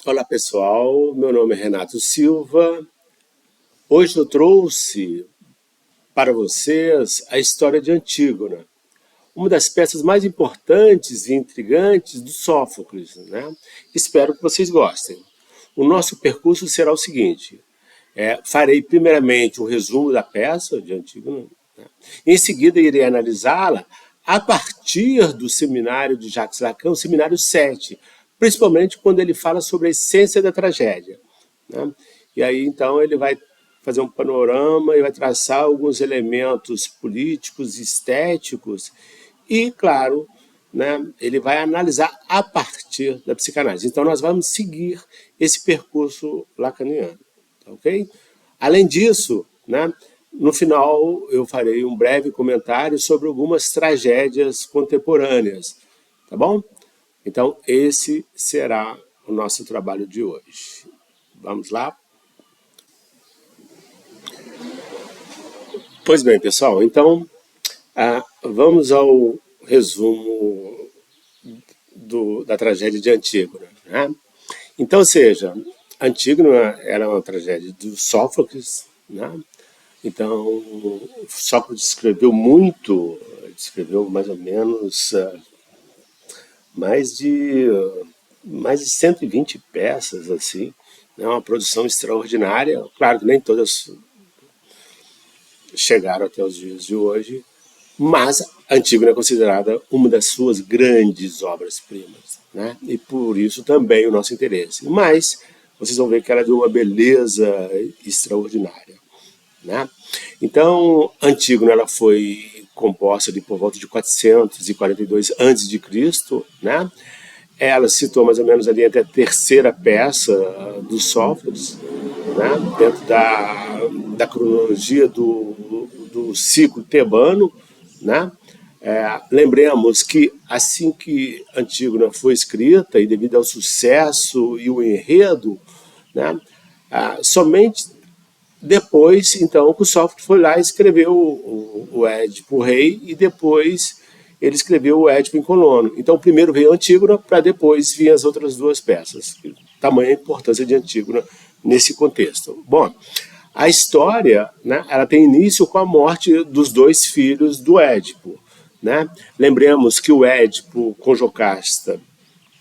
Olá pessoal, meu nome é Renato Silva. Hoje eu trouxe para vocês a história de Antígona, uma das peças mais importantes e intrigantes do Sófocles, né? Espero que vocês gostem. O nosso percurso será o seguinte: farei primeiramente um resumo da peça de Antígona, né? Em seguida irei analisá-la a partir do seminário de Jacques Lacan, o seminário 7, principalmente quando ele fala sobre a essência da tragédia, né? E aí então ele vai fazer um panorama e vai traçar alguns elementos políticos, estéticos e, claro, né, ele vai analisar a partir da psicanálise. Então nós vamos seguir esse percurso lacaniano, tá ok? Além disso, né, no final eu farei um breve comentário sobre algumas tragédias contemporâneas, tá bom? Então esse será o nosso trabalho de hoje. Vamos lá? Pois bem, pessoal, então vamos ao resumo da tragédia de Antígona, né? Então, ou seja, Antígona era uma tragédia do Sófocles, né? Então, Sócrates escreveu muito, escreveu mais ou menos mais de, mais de 120 peças, assim, né? Uma produção extraordinária. Claro que nem todas chegaram até os dias de hoje, mas Antígona é considerada uma das suas grandes obras-primas, né? E por isso também o nosso interesse. Mas vocês vão ver que ela é de uma beleza extraordinária, né? Então, Antígona ela foi composta de por volta de 442 a.C., né? Ela se citou mais ou menos ali entre a terceira peça do Sófocles, né? Dentro da cronologia do ciclo tebano, né? Lembremos que assim que Antígona foi escrita e devido ao sucesso e o enredo, né? Somente depois, então, que o Sófocles foi lá e escreveu o Édipo Rei e depois ele escreveu o Édipo em Colono. Então, primeiro veio Antígona para depois vir as outras duas peças. Tamanha a importância de Antígona nesse contexto. Bom, a história, né, ela tem início com a morte dos dois filhos do Édipo, né? Lembremos que o Édipo com Jocasta,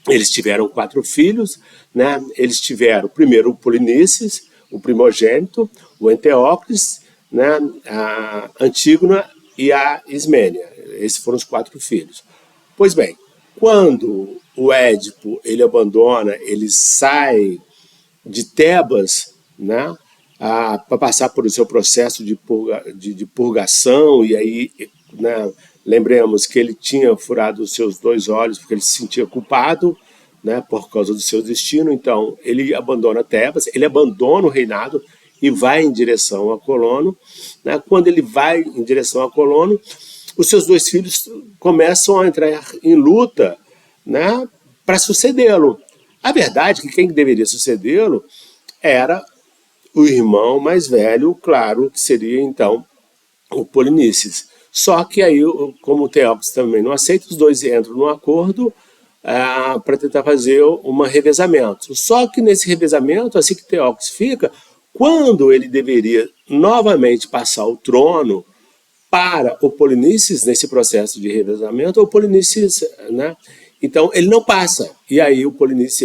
eles tiveram 4 filhos, né? Eles tiveram primeiro o Polinices, o primogênito, o Anteócles, né? A Antígona e a Ismênia. Esses foram os 4 filhos. Pois bem, quando o Édipo ele abandona, ele sai de Tebas, né, para passar por o seu processo de purgação, e aí, né, lembremos que ele tinha furado os seus 2 olhos porque ele se sentia culpado, né, por causa do seu destino. Então ele abandona Tebas, ele abandona o reinado e vai em direção a Colono, né? Quando ele vai em direção a Colono, os seus 2 filhos começam a entrar em luta, né, para sucedê-lo. A verdade é que quem deveria sucedê-lo era o irmão mais velho, claro, que seria então o Polinices. Só que aí, como o Teócles também não aceita, os dois entram num acordo para tentar fazer um revezamento. Só que nesse revezamento, assim que Teócles fica, quando ele deveria novamente passar o trono para o Polinices, nesse processo de revezamento, o Polinices, né? Então ele não passa. E aí o Polinices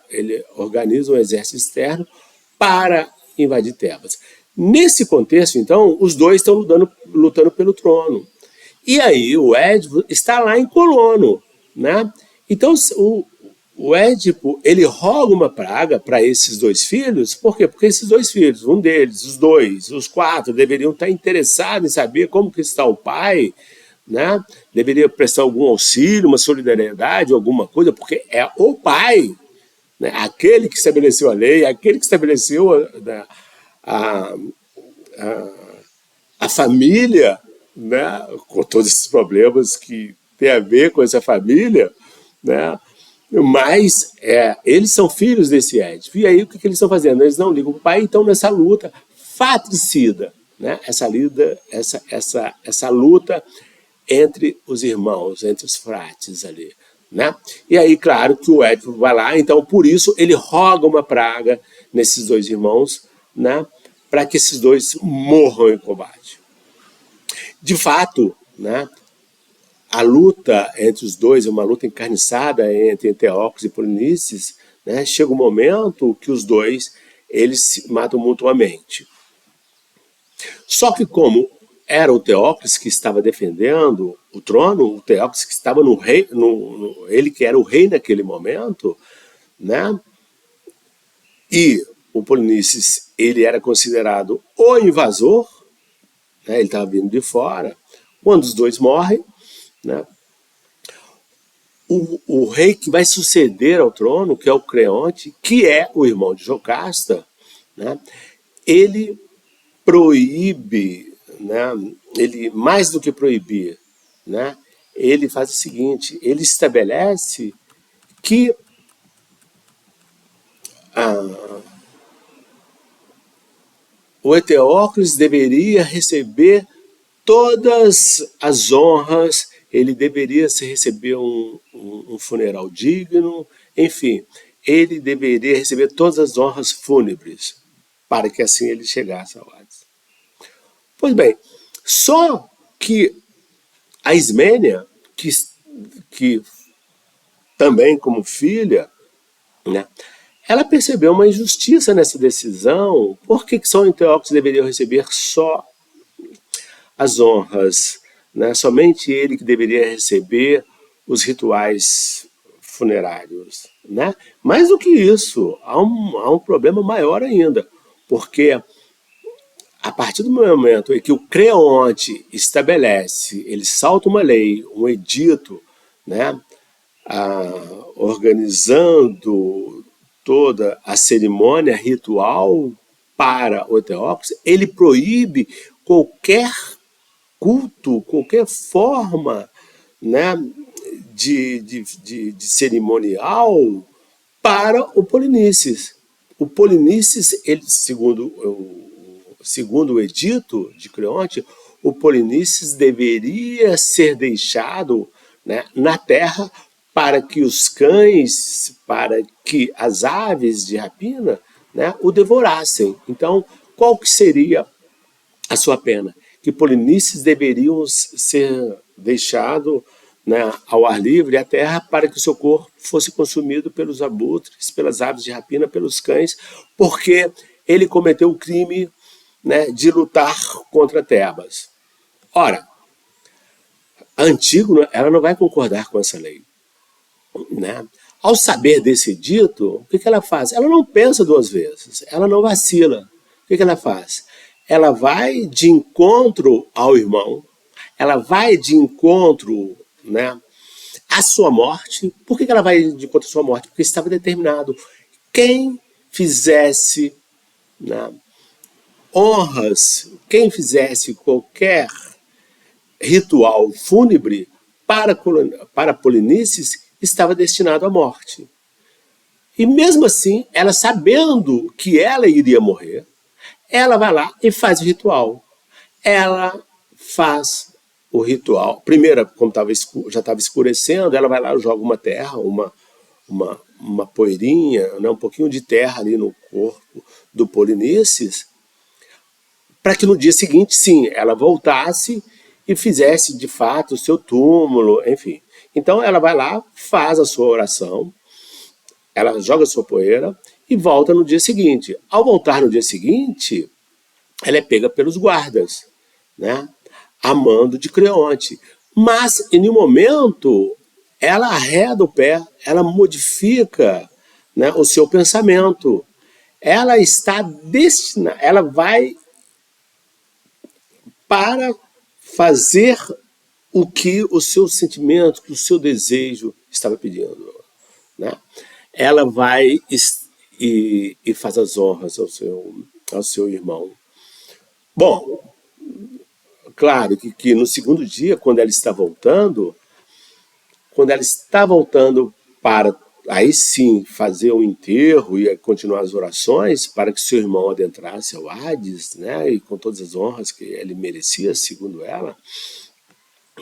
ele organiza um exército externo para invadir Tebas. Nesse contexto, então, os dois estão lutando pelo trono. E aí o Édipo está lá em Colono, né? Então o Édipo ele roga uma praga para esses 2 filhos. Por quê? Porque esses 2 filhos, um deles, os 2, os 4, deveriam estar interessados em saber como que está o pai, né? Deveria prestar algum auxílio, uma solidariedade, alguma coisa, porque é o pai, né? Aquele que estabeleceu a lei, aquele que estabeleceu a, a família, né? Com todos esses problemas que tem a ver com essa família, né? Mas eles são filhos desse Édipo. E aí o que eles estão fazendo? Eles não ligam para o pai e estão nessa luta fratricida, né? Essa luta entre os irmãos, entre os frates ali. né? E aí, claro, que o Édipo vai lá, então por isso ele roga uma praga nesses dois irmãos, né? Para que esses dois morram em combate. De fato, né? A luta entre os dois é uma luta encarniçada entre Anteóclise e Polinices, né? Chega um momento que os dois eles se matam mutuamente. Só que como era o Teóclise que estava defendendo o trono, o Teóclise que estava no rei, ele que era o rei naquele momento, né? E o Polinices ele era considerado o invasor, né? Ele estava vindo de fora. Quando os dois morrem, né? O rei que vai suceder ao trono, que é o Creonte, que é o irmão de Jocasta, né? Ele proíbe, né? Ele mais do que proibir, né? Ele faz o seguinte: ele estabelece que o Eteócles deveria receber todas as honras, ele deveria se receber um funeral digno, enfim, ele deveria receber todas as honras fúnebres, para que assim ele chegasse ao Hades. Pois bem, só que a Ismênia, que também como filha, né, ela percebeu uma injustiça nessa decisão. Por que São Anteóclise deveria receber só as honras, né? Somente ele que deveria receber os rituais funerários, né? Mais do que isso, há um problema maior ainda, porque a partir do momento em que o Creonte estabelece, ele salta uma lei, um edito, né? Organizando toda a cerimônia ritual para o Teóclise, ele proíbe qualquer culto, qualquer forma, né, de cerimonial para o Polinices. O Polinices, ele, segundo o edito de Creonte, o Polinices deveria ser deixado, né, na terra para que os cães, para que as aves de rapina, né, o devorassem. Então, qual que seria a sua pena? Que Polinices deveriam ser deixado, né, ao ar livre a terra para que o seu corpo fosse consumido pelos abutres, pelas aves de rapina, pelos cães, porque ele cometeu o crime, né, de lutar contra Tebas. Ora, a Antígona ela não vai concordar com essa lei, né? Ao saber desse dito, o que ela faz? Ela não pensa duas vezes, ela não vacila. O que ela faz? Ela vai de encontro ao irmão, ela vai de encontro, né, à sua morte. Por que ela vai de encontro à sua morte? Porque estava determinado. Quem fizesse, né, honras, quem fizesse qualquer ritual fúnebre para Polinices estava destinado à morte. E mesmo assim, ela sabendo que ela iria morrer, ela vai lá e faz o ritual. Ela faz o ritual. Primeiro, como já estava escurecendo, ela vai lá e joga uma terra, uma poeirinha, né, um pouquinho de terra ali no corpo do Polinices, para que no dia seguinte, sim, ela voltasse e fizesse de fato o seu túmulo, enfim. Então ela vai lá, faz a sua oração, ela joga a sua poeira e volta no dia seguinte. Ao voltar no dia seguinte, ela é pega pelos guardas, né, a mando de Creonte. Mas, em nenhum momento, ela arreda o pé, ela modifica, né, o seu pensamento. Ela está destinada, ela vai para fazer o que o seu sentimento, que o seu desejo estava pedindo, né? Ela vai e faz as honras ao seu irmão. Bom, claro que no segundo dia, quando ela está voltando para aí sim fazer o enterro e continuar as orações para que seu irmão adentrasse ao Hades, né, e com todas as honras que ele merecia, segundo ela,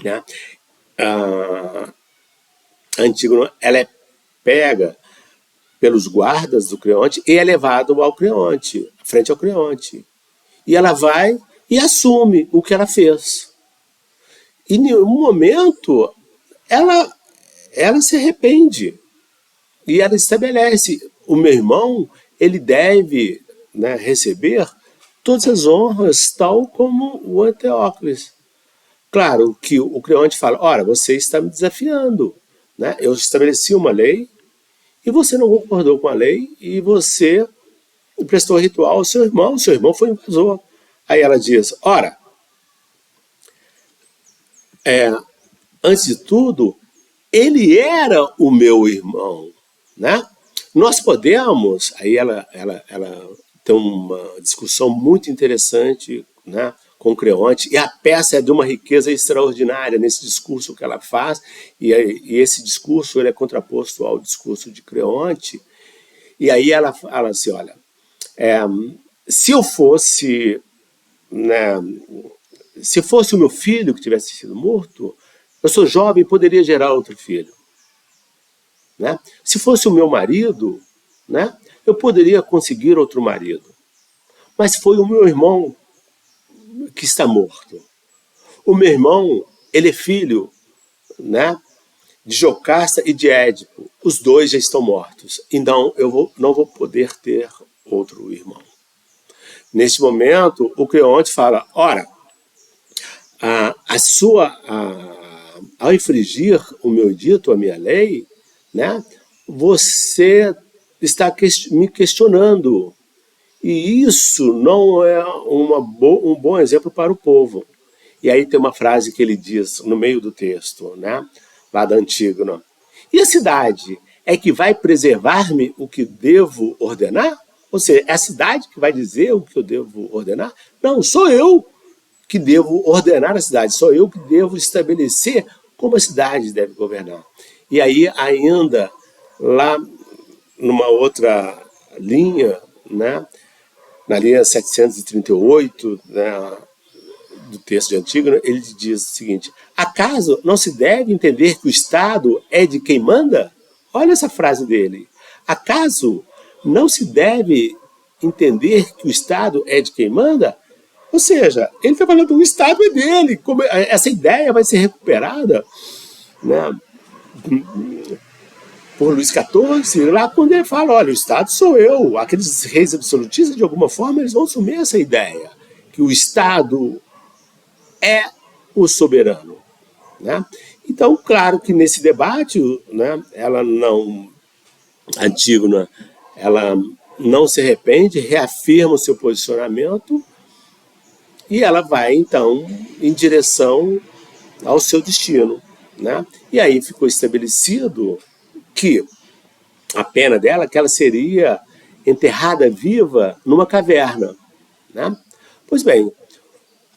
né, a Antígona ela é pega pelos guardas do Creonte e é levado ao Creonte, frente ao Creonte. E ela vai e assume o que ela fez. E em um momento ela se arrepende e ela estabelece: o meu irmão ele deve, né, receber todas as honras, tal como o Anteócles. Claro que o Creonte fala: ora, você está me desafiando, né? Eu estabeleci uma lei e você não concordou com a lei e você prestou ritual ao seu irmão foi invasor. Aí ela diz: ora, antes de tudo, ele era o meu irmão, né? Nós podemos, aí ela tem uma discussão muito interessante, né, com Creonte, e a peça é de uma riqueza extraordinária nesse discurso que ela faz, e esse discurso ele é contraposto ao discurso de Creonte, e aí ela fala assim: olha, se eu fosse, né, se fosse o meu filho que tivesse sido morto, eu sou jovem e poderia gerar outro filho. Né? Se fosse o meu marido, né, eu poderia conseguir outro marido. Mas foi o meu irmão que está morto. O meu irmão, ele é filho, né, de Jocasta e de Édipo. Os dois já estão mortos. Então eu não vou poder ter outro irmão. Neste momento, o Creonte fala: ora, ao infringir o meu dito, a minha lei, né, você está me questionando. E isso não é um bom exemplo para o povo. E aí tem uma frase que ele diz no meio do texto, né, lá da Antígona: e a cidade é que vai preservar-me o que devo ordenar? Ou seja, é a cidade que vai dizer o que eu devo ordenar? Não, sou eu que devo ordenar a cidade, sou eu que devo estabelecer como a cidade deve governar. E aí ainda lá numa outra linha, né, na linha 738, né, do texto de Antígona, ele diz o seguinte: acaso não se deve entender que o Estado é de quem manda? Olha essa frase dele. Acaso não se deve entender que o Estado é de quem manda? Ou seja, ele está falando que o Estado é dele. Como essa ideia vai ser recuperada, né, por Luís XIV, lá quando ele fala: olha, o Estado sou eu. Aqueles reis absolutistas, de alguma forma, eles vão assumir essa ideia, que o Estado é o soberano. Né? Então, claro que nesse debate, né, Antígona, ela não se arrepende, reafirma o seu posicionamento e ela vai, então, em direção ao seu destino. Né? E aí ficou estabelecido que a pena dela, que ela seria enterrada viva numa caverna. Né? Pois bem,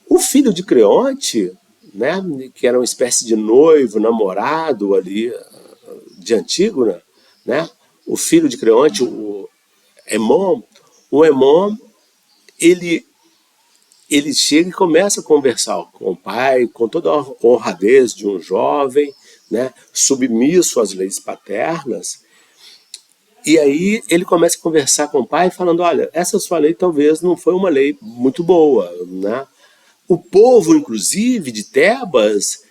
o filho de Creonte, né, que era uma espécie de noivo, namorado ali de Antígona, né, o filho de Creonte, o Hemon, ele chega e começa a conversar com o pai, com toda a honradez de um jovem, né, submisso às leis paternas. E aí ele começa a conversar com o pai, falando: olha, essa sua lei talvez não foi uma lei muito boa, né? O povo, inclusive, de Tebas,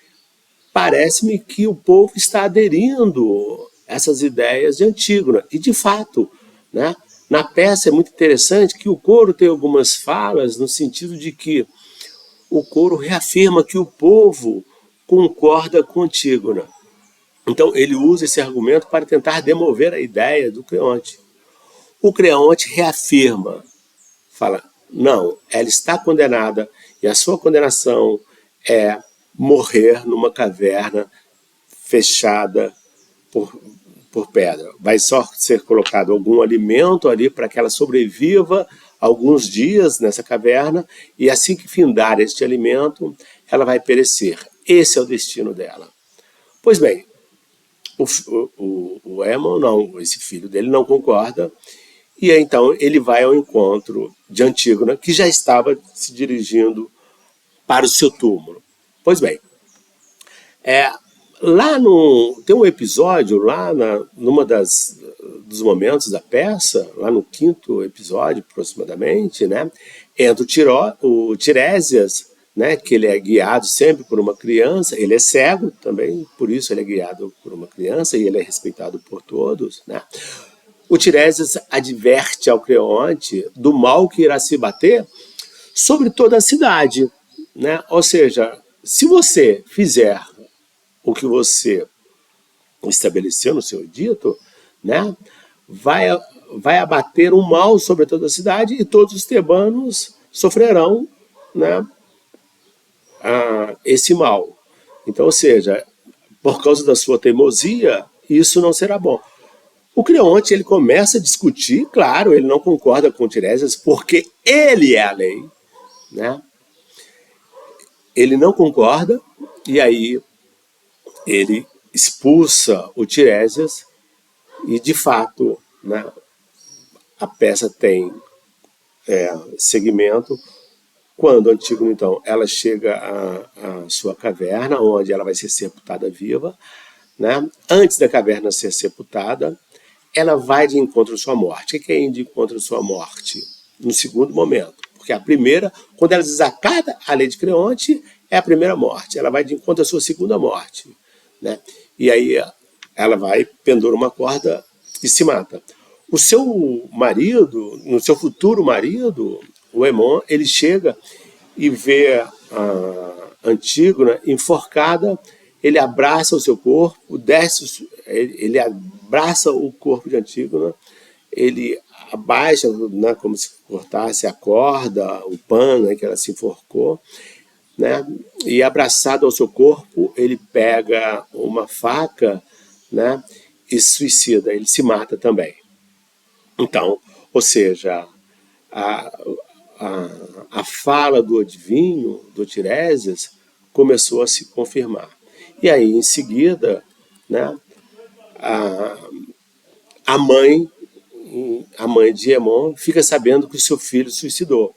parece-me que o povo está aderindo a essas ideias de Antígona. E, de fato, né, na peça é muito interessante que o coro tem algumas falas no sentido de que o coro reafirma que o povo concorda com Antígona. Então, ele usa esse argumento para tentar demover a ideia do Creonte. O Creonte reafirma, fala: não, ela está condenada e a sua condenação é morrer numa caverna fechada por pedra. Vai só ser colocado algum alimento ali para que ela sobreviva alguns dias nessa caverna e assim que findar este alimento, ela vai perecer. Esse é o destino dela. Pois bem, o Hemon não, esse filho dele não concorda e então ele vai ao encontro de Antígona, que já estava se dirigindo para o seu túmulo. Pois bem, Tem um episódio lá numa dos momentos da peça, lá no quinto episódio aproximadamente, né, entra o Tiresias, né, que ele é guiado sempre por uma criança, ele é cego também, por isso ele é guiado por uma criança e ele é respeitado por todos, né. O Tiresias adverte ao Creonte do mal que irá se bater sobre toda a cidade, né? Ou seja, se você fizer o que você estabeleceu no seu dito, né, vai, vai abater um mal sobre toda a cidade e todos os tebanos sofrerão, né, esse mal. Então, ou seja, por causa da sua teimosia, isso não será bom. O Creonte ele começa a discutir, claro, ele não concorda com Tiresias porque ele é a lei, né? Ele não concorda e aí ele expulsa o Tiresias e, de fato, né, a peça tem segmento quando Antígona, então, ela chega à sua caverna, onde ela vai ser sepultada viva, né? Antes da caverna ser sepultada, ela vai de encontro à sua morte. O que é ir de encontro à sua morte? No segundo momento. Porque a primeira, quando ela desacata a lei de Creonte, é a primeira morte. Ela vai de encontro à sua segunda morte, né? E aí ela vai, pendura uma corda e se mata. O seu marido, no seu futuro marido, o Aemon, ele chega e vê a Antígona enforcada, ele abraça o seu corpo, ele abraça o corpo de Antígona, ele abaixa, né, como se cortasse a corda, o pano, né, que ela se enforcou, né, e abraçado ao seu corpo, ele pega uma faca, né, e suicida, ele se mata também. Então, ou seja, a, a fala do adivinho, do Tiresias, começou a se confirmar. E aí, em seguida, né, a, a mãe a mãe de Aemon fica sabendo que o seu filho suicidou,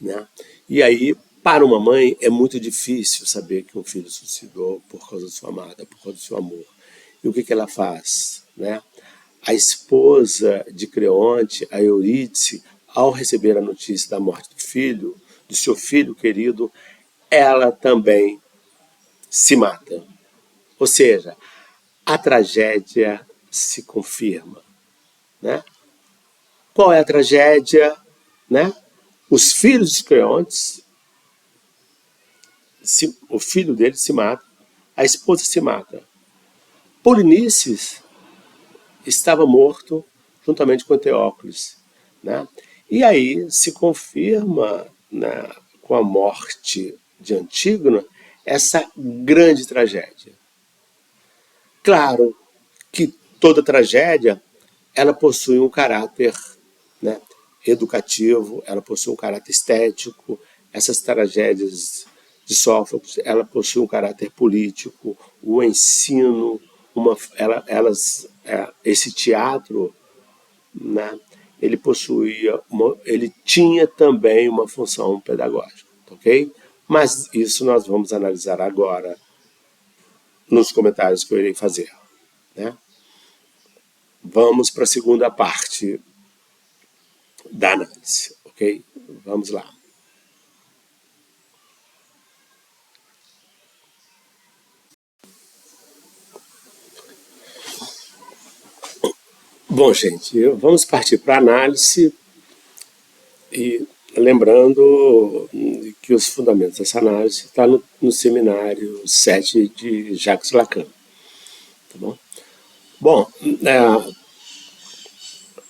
né? E aí, para uma mãe, é muito difícil saber que um filho suicidou por causa de sua amada, por causa do seu amor. E o que ela faz, né? A esposa de Creonte, a Eurídice, ao receber a notícia da morte do filho, do seu filho querido, ela também se mata. Ou seja, a tragédia se confirma, né? Qual é a tragédia, né? Os filhos de Creonte, o filho dele se mata, a esposa se mata. Polinices estava morto juntamente com Teócles, né? E aí se confirma, né, com a morte de Antígona essa grande tragédia. Claro que toda tragédia ela possui um caráter, né, educativo, ela possui um caráter estético. Essas tragédias de Sófocles, ela possui um caráter político, o ensino, esse teatro, né, ele tinha também uma função pedagógica, ok? Mas isso nós vamos analisar agora nos comentários que eu irei fazer, né? Vamos para a segunda parte da análise, ok? Vamos lá. Bom, gente, vamos partir para a análise e lembrando que os fundamentos dessa análise estão no seminário 7 de Jacques Lacan. Tá bom? Bom,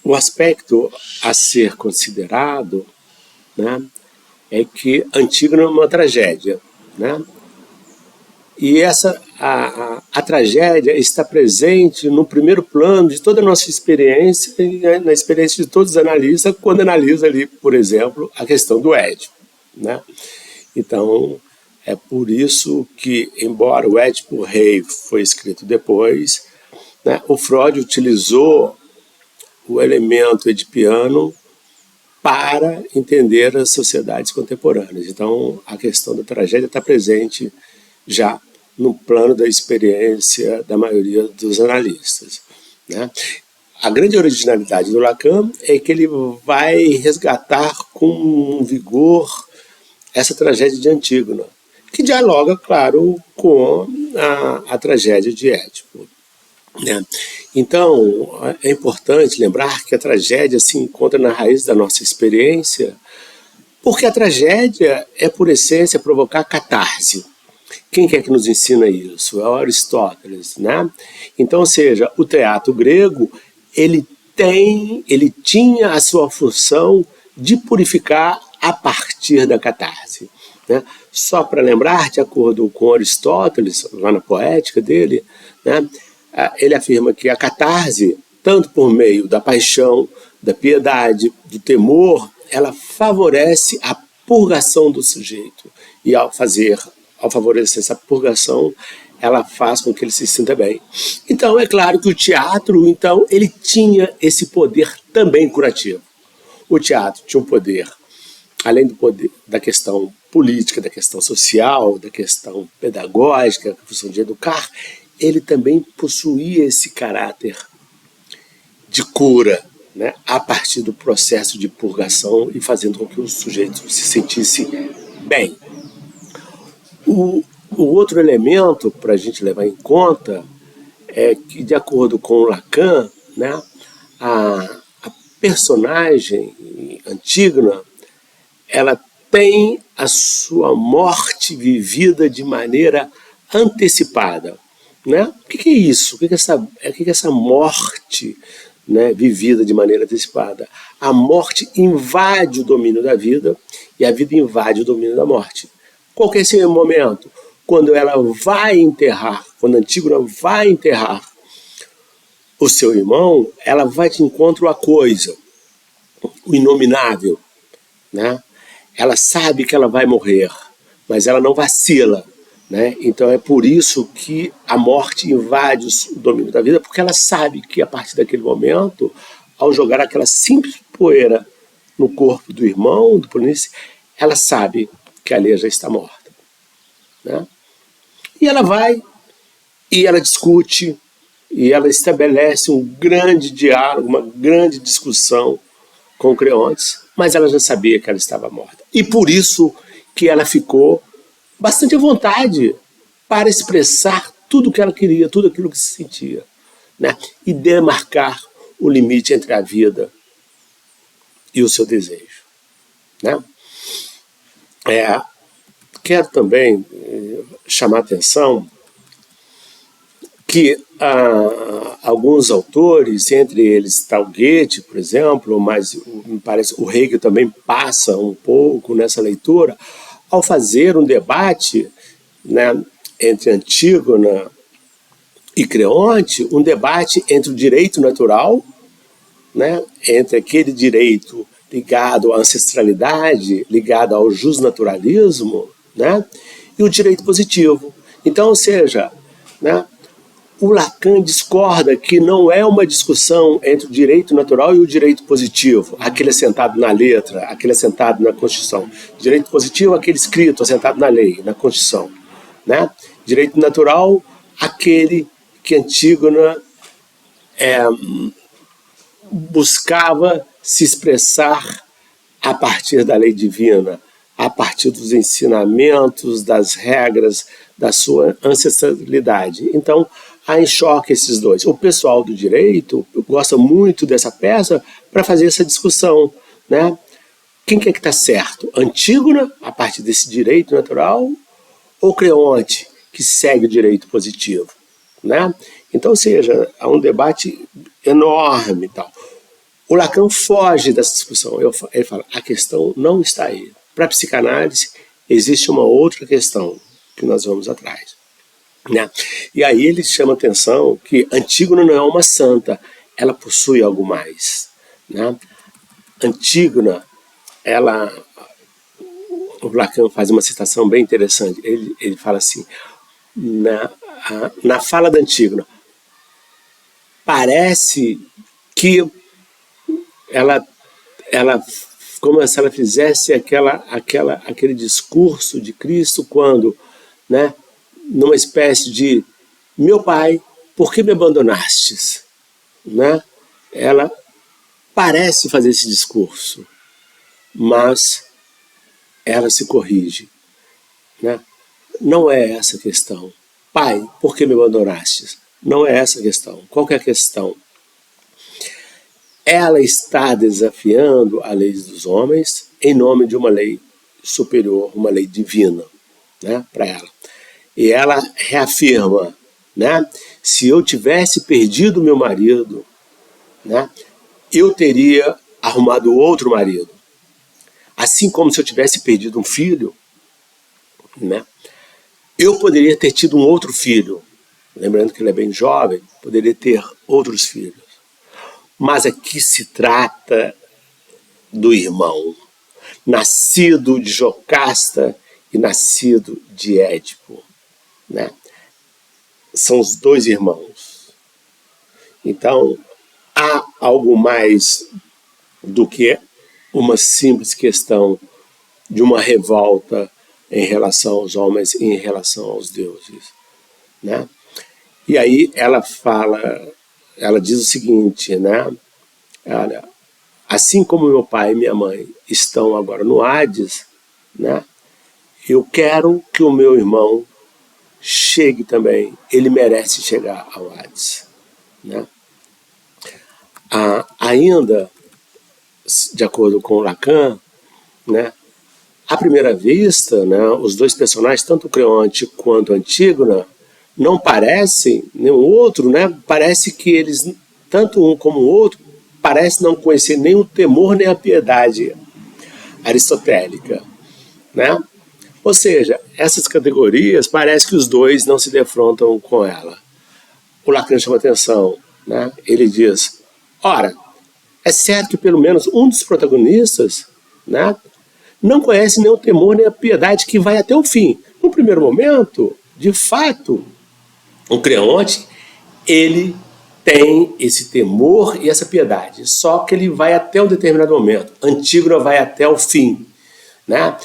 o aspecto a ser considerado, né, é que Antígona é uma tragédia, né? E a tragédia está presente no primeiro plano de toda a nossa experiência e na experiência de todos os analistas quando analisa ali, por exemplo, a questão do Édipo, né? Então, é por isso que, embora o Édipo Rei foi escrito depois, né, o Freud utilizou o elemento edipiano para entender as sociedades contemporâneas. Então, a questão da tragédia está presente já no plano da experiência da maioria dos analistas, né? A grande originalidade do Lacan é que ele vai resgatar com vigor essa tragédia de Antígona, que dialoga, claro, com a tragédia de Édipo, né? Então, é importante lembrar que a tragédia se encontra na raiz da nossa experiência, porque a tragédia é, por essência, provocar catarse. Quem é que nos ensina isso? É Aristóteles, né? Então, ou seja, o teatro grego, ele tinha a sua função de purificar a partir da catarse, né? Só para lembrar, de acordo com Aristóteles, lá na poética dele, né, ele afirma que a catarse, tanto por meio da paixão, da piedade, do temor, ela favorece a purgação do sujeito. E ao favorecer essa purgação, ela faz com que ele se sinta bem. Então, é claro que o teatro, então, ele tinha esse poder também curativo. O teatro tinha um poder, além do poder da questão política, da questão social, da questão pedagógica, da função de educar, ele também possuía esse caráter de cura, né, a partir do processo de purgação e fazendo com que o sujeito se sentisse bem. O outro elemento para a gente levar em conta é que, de acordo com Lacan, né, a personagem Antígona, ela tem a sua morte vivida de maneira antecipada, né? O que é isso? O que é essa morte, né, vivida de maneira antecipada? A morte invade o domínio da vida e a vida invade o domínio da morte. Qual que é esse momento? Quando ela vai enterrar, quando Antígona vai enterrar o seu irmão, ela vai de encontro à coisa, o inominável, né? Ela sabe que ela vai morrer, mas ela não vacila, né? Então é por isso que a morte invade o domínio da vida, porque ela sabe que a partir daquele momento, ao jogar aquela simples poeira no corpo do irmão, do Polonice, ela sabe que ali já está morta, né? E ela vai, e ela discute, e ela estabelece um grande diálogo, uma grande discussão com Creontes, mas ela já sabia que ela estava morta. E por isso que ela ficou bastante à vontade para expressar tudo o que ela queria, tudo aquilo que se sentia, né? E demarcar o limite entre a vida e o seu desejo, né? Quero também chamar a atenção que alguns autores, entre eles está o Goethe, por exemplo, mas me parece o Hegel também passa um pouco nessa leitura, ao fazer um debate, né, entre Antígona e Creonte, um debate entre o direito natural, né, entre aquele direito ligado à ancestralidade, ligado ao justnaturalismo, né, e o direito positivo. Então, ou seja, né, o Lacan discorda que não é uma discussão entre o direito natural e o direito positivo, aquele assentado na letra, aquele assentado na Constituição. Direito positivo, aquele escrito, assentado na lei, na Constituição, né? Direito natural, aquele que Antígona buscava se expressar a partir da lei divina, a partir dos ensinamentos, das regras, da sua ancestralidade. Então, há em choque esses dois. O pessoal do direito gosta muito dessa peça para fazer essa discussão, né? Quem que está certo? Antígona, a partir desse direito natural, ou Creonte, que segue o direito positivo, né? Então, ou seja, há um debate enorme e tal. O Lacan foge dessa discussão. Ele fala, a questão não está aí. Para a psicanálise, existe uma outra questão que nós vamos atrás, né? E aí ele chama a atenção que Antígona não é uma santa, ela possui algo mais, né? Antígona, o Lacan faz uma citação bem interessante. Ele fala assim, na fala da Antígona, parece que ela como se ela fizesse aquele discurso de Cristo quando, né, numa espécie de meu pai, por que me abandonastes? Né? Ela parece fazer esse discurso, mas ela se corrige. Né? Não é essa a questão. Pai, por que me abandonastes? Não é essa a questão. Qual que é a questão? Ela está desafiando a lei dos homens em nome de uma lei superior, uma lei divina, né, para ela. E ela reafirma, né, se eu tivesse perdido meu marido, né, eu teria arrumado outro marido. Assim como se eu tivesse perdido um filho, né, eu poderia ter tido um outro filho. Lembrando que ele é bem jovem, poderia ter outros filhos. Mas aqui se trata do irmão, nascido de Jocasta e nascido de Édipo. Né? São os dois irmãos. Então, há algo mais do que uma simples questão de uma revolta em relação aos homens e em relação aos deuses. Né? E aí ela diz o seguinte, né? Olha, assim como meu pai e minha mãe estão agora no Hades, né? Eu quero que o meu irmão chegue também. Ele merece chegar ao Hades. Né? Ainda, de acordo com Lacan, né? À primeira vista, né, os dois personagens, tanto o Creonte quanto a Antígona, não parecem nenhum outro, né? Parece que eles, tanto um como o outro, parecem não conhecer nem o temor nem a piedade aristotélica, né? Ou seja, essas categorias parece que os dois não se defrontam com ela. O Lacan chama atenção, né? Ele diz, ora, é certo que pelo menos um dos protagonistas, né, não conhece nem o temor nem a piedade que vai até o fim. No primeiro momento, de fato, o Creonte, ele tem esse temor e essa piedade, só que ele vai até um determinado momento. Antígona vai até o fim. Né?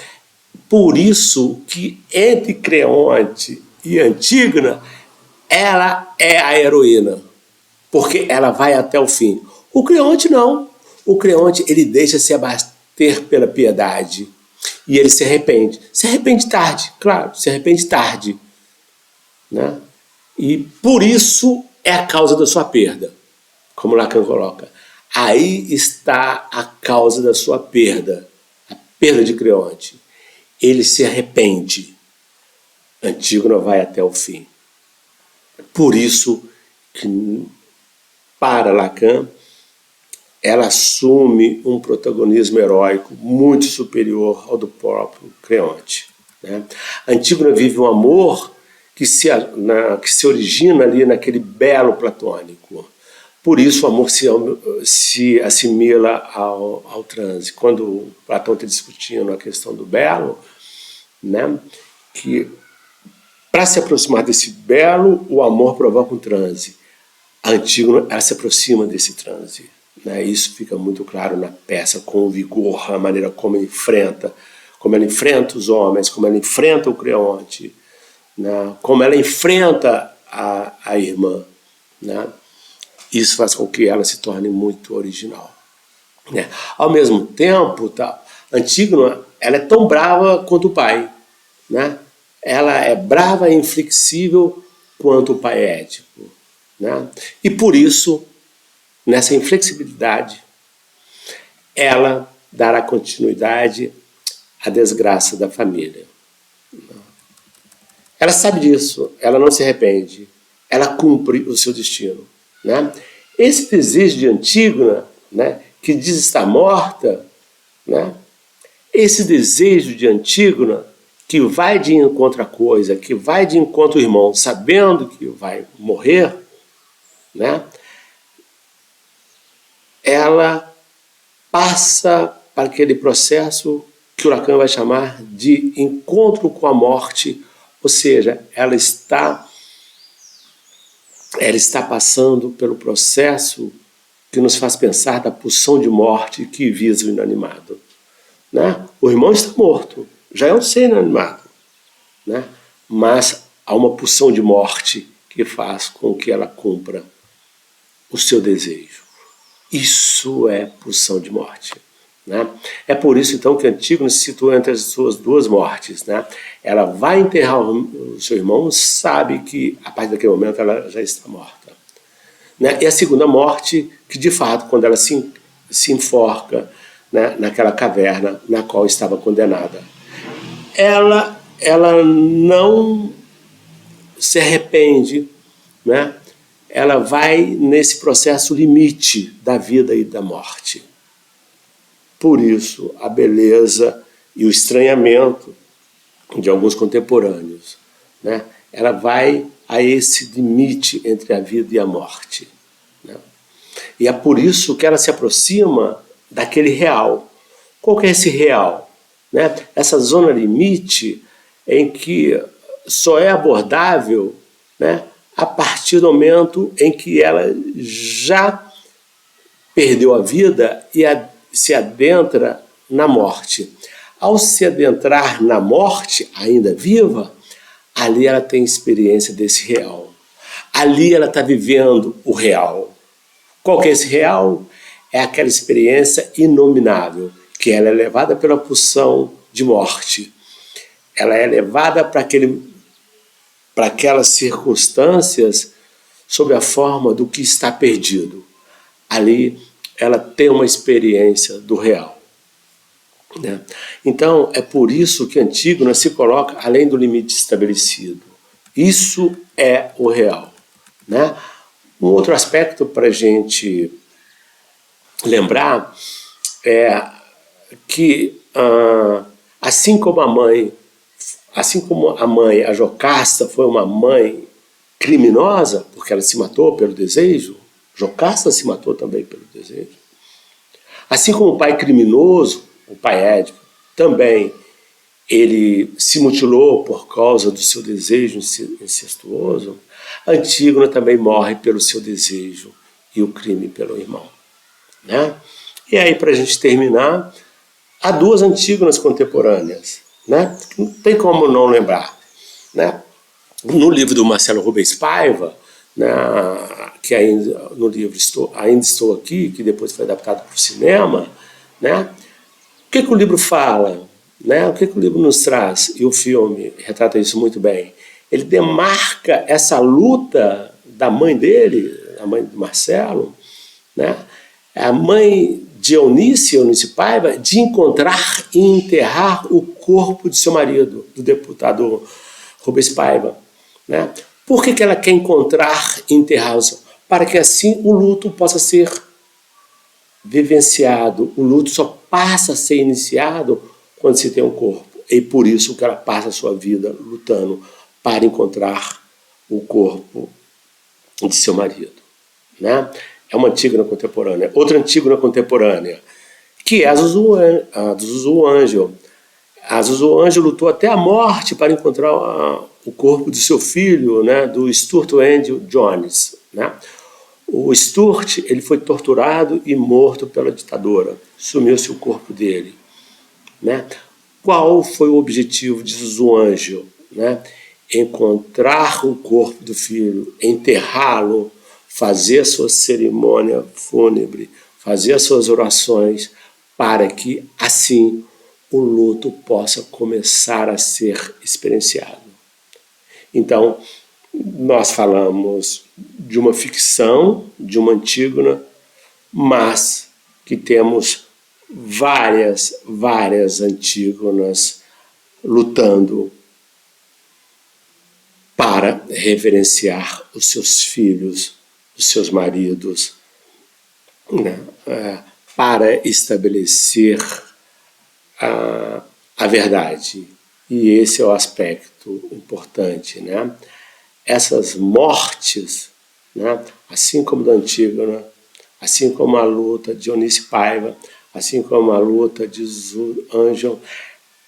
Por isso que entre Creonte e Antígona, ela é a heroína, porque ela vai até o fim. O Creonte não. O Creonte, ele deixa se abater pela piedade e ele se arrepende. Se arrepende tarde, claro, se arrepende tarde. Né? E por isso é a causa da sua perda, como Lacan coloca. Aí está a causa da sua perda, a perda de Creonte. Ele se arrepende. Antígona vai até o fim. Por isso que, para Lacan, ela assume um protagonismo heróico muito superior ao do próprio Creonte. Né? Antígona vive um amor que se origina ali naquele belo platônico. Por isso o amor se assimila ao transe. Quando Platão está discutindo a questão do belo, né, que para se aproximar desse belo, o amor provoca um transe. A Antígona, ela se aproxima desse transe. Né? Isso fica muito claro na peça, com o vigor, a maneira como ela enfrenta os homens, como ela enfrenta o Creonte, né? Como ela enfrenta a irmã. Né? Isso faz com que ela se torne muito original. Né? Ao mesmo tempo, Antígona, ela é tão brava quanto o pai. Né? Ela é brava e inflexível quanto o pai é Édipo. Né? E por isso, nessa inflexibilidade, ela dará continuidade à desgraça da família. Ela sabe disso, ela não se arrepende, ela cumpre o seu destino. Né? Esse desejo de Antígona, né, que diz estar morta, né, esse desejo de Antígona que vai de encontro à coisa, que vai de encontro ao irmão, sabendo que vai morrer, né, ela passa para aquele processo que o Lacan vai chamar de encontro com a morte. Ou seja, ela está passando pelo processo que nos faz pensar da pulsão de morte que visa o inanimado. Né? O irmão está morto, já é um ser inanimado. Né? Mas há uma pulsão de morte que faz com que ela cumpra o seu desejo. Isso é pulsão de morte. Né? É por isso, então, que Antígona se situa entre as suas duas mortes. Né? Ela vai enterrar o seu irmão, sabe que, a partir daquele momento, ela já está morta. Né? E a segunda morte, que de fato, quando ela se enforca, né, naquela caverna na qual estava condenada, ela não se arrepende, né? Ela vai nesse processo limite da vida e da morte. Por isso, a beleza e o estranhamento de alguns contemporâneos, né? Ela vai a esse limite entre a vida e a morte. Né? E é por isso que ela se aproxima daquele real. Qual que é esse real? Né? Essa zona limite em que só é abordável, né, a partir do momento em que ela já perdeu a vida e se adentra na morte. Ao se adentrar na morte, ainda viva, ali ela tem experiência desse real. Ali ela está vivendo o real. Qual que é esse real? É aquela experiência inominável, que ela é levada pela pulsão de morte. Ela é levada para aquelas circunstâncias sob a forma do que está perdido. Ali ela tem uma experiência do real. Né? Então, é por isso que Antígona se coloca além do limite estabelecido. Isso é o real. Né? Um outro aspecto para a gente lembrar é que, assim como a mãe, a Jocasta, foi uma mãe criminosa, porque ela se matou pelo desejo, Jocasta se matou também pelo desejo. Assim como o pai criminoso, o pai Édipo, também ele se mutilou por causa do seu desejo incestuoso, Antígona também morre pelo seu desejo e o crime pelo irmão. Né? E aí, para a gente terminar, há duas Antígonas contemporâneas, né? Não tem como não lembrar. Né? No livro do Marcelo Rubens Paiva, né, que ainda no livro Ainda Estou Aqui, que depois foi adaptado para o cinema, né? O que o livro fala? Né? O que o livro nos traz? E o filme retrata isso muito bem. Ele demarca essa luta da mãe dele, a mãe do Marcelo, né? A mãe de Eunice Paiva, de encontrar e enterrar o corpo de seu marido, do deputado Rubens Paiva. Né? Por que ela quer encontrar e enterrar? Para que assim o luto possa ser vivenciado. O luto só passa a ser iniciado quando se tem um corpo. E por isso que ela passa a sua vida lutando para encontrar o corpo de seu marido. Né? É uma Antígona contemporânea. Outra Antígona contemporânea, que é a Zuzu Angel. A Zuzu Angel lutou até a morte para encontrar o corpo do seu filho, né, do Stuart Andrew Jones. Né? O Stuart ele foi torturado e morto pela ditadura. Sumiu-se o corpo dele. Né? Qual foi o objetivo de Zuzu Angel? Né? Encontrar o corpo do filho, enterrá-lo, fazer a sua cerimônia fúnebre, fazer as suas orações, para que, assim, o luto possa começar a ser experienciado. Então, nós falamos de uma ficção, de uma Antígona, mas que temos várias Antígonas lutando para reverenciar os seus filhos, os seus maridos, né? Para estabelecer a verdade. E esse é o aspecto importante. Né? Essas mortes, né? Assim como da Antígona, assim como a luta de Eunice Paiva, assim como a luta de Zuzu Angel,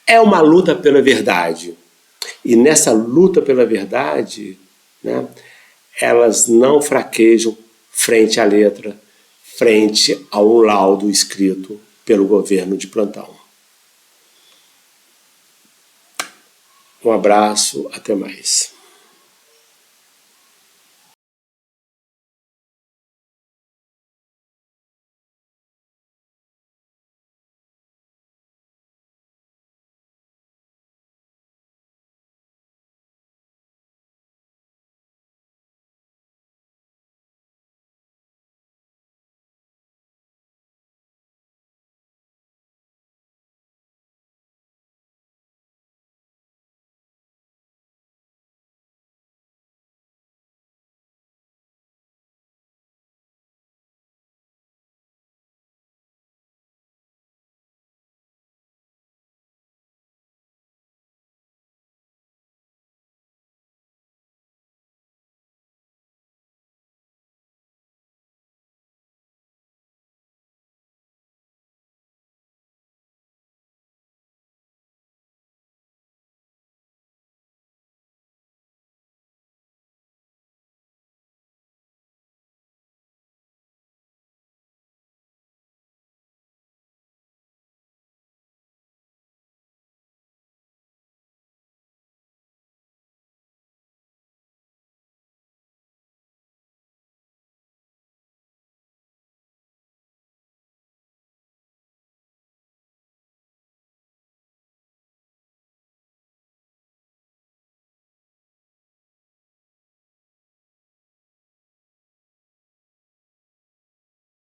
é uma luta pela verdade. E nessa luta pela verdade, né, elas não fraquejam frente à letra, frente ao laudo escrito pelo governo de plantão. Um abraço, até mais.